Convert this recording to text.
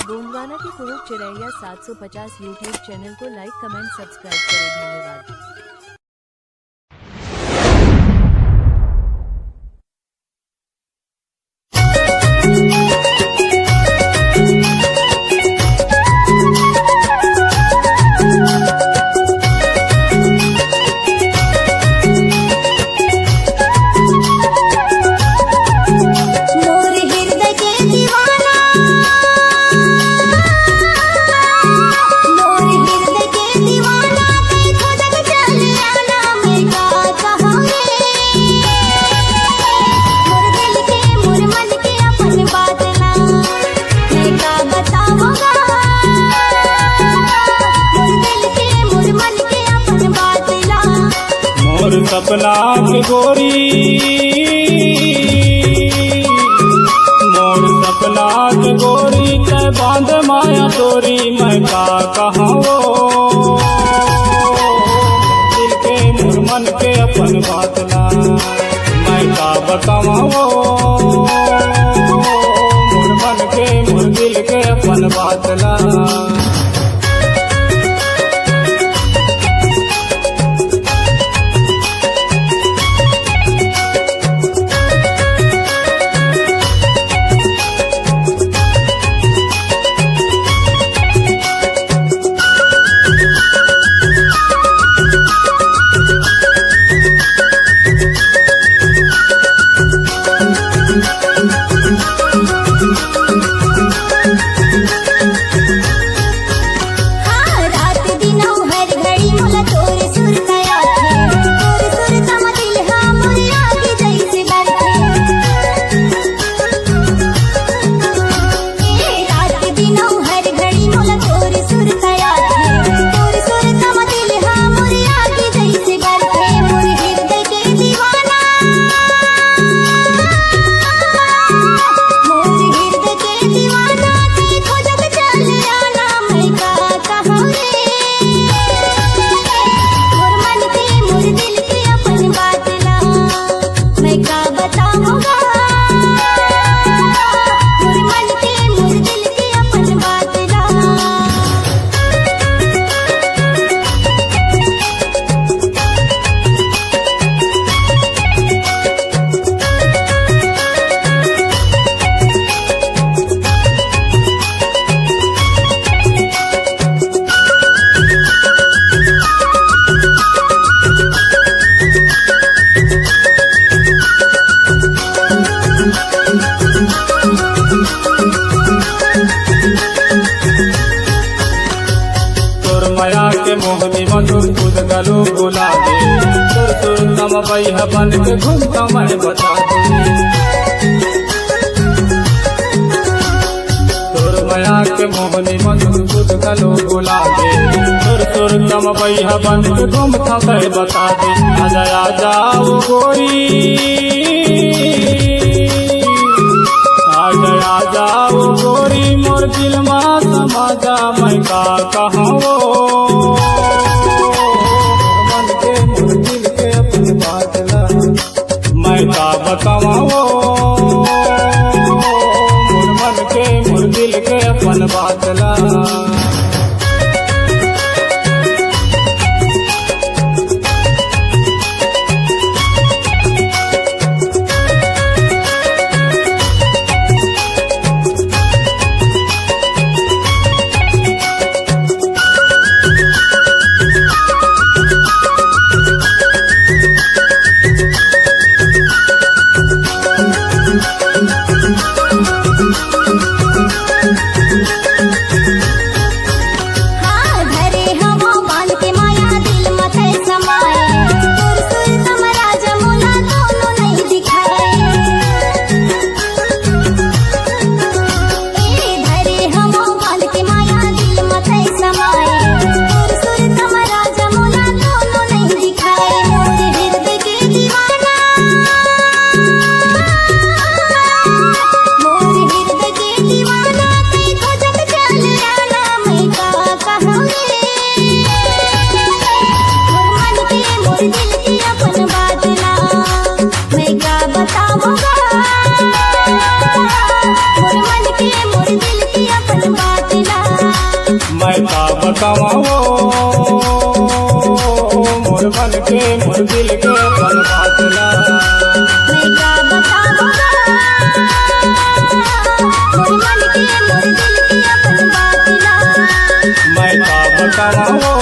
गोंडवाना के कुरुप चिरैया 750 YouTube channel को लाइक कमेंट सब्सक्राइब करें। धन्यवाद। सपना के गोरी मोर सपना के गोरी के बांध माया तोरी मैं का कहावो दिल के मोर मन के अपन बातला मैं का बतावो मोर मन के मोर दिल के अपन बातला। माया के मोहनी मधुर खुद गलो बुला दे तुर तुर नम बैहा बन के घूमता मैं बता दे तुर माया के मोहनी मधुर खुद गलो बुला दे तुर तुर नम बैहा बन के घूमता मैं बता दे। आजा आजा ओ गोरी आजा आजा ओ गोरी मोर दिल मा समाजा मैं का कहावो मैं का बतावो मोर मन के मोर दिल के अपन बातला। बताओ मोर मन के मोर दिल के पल बातला मैं क्या बताऊंगा मोर मन के मोर दिल के अपन बातला मैं क्या बताओ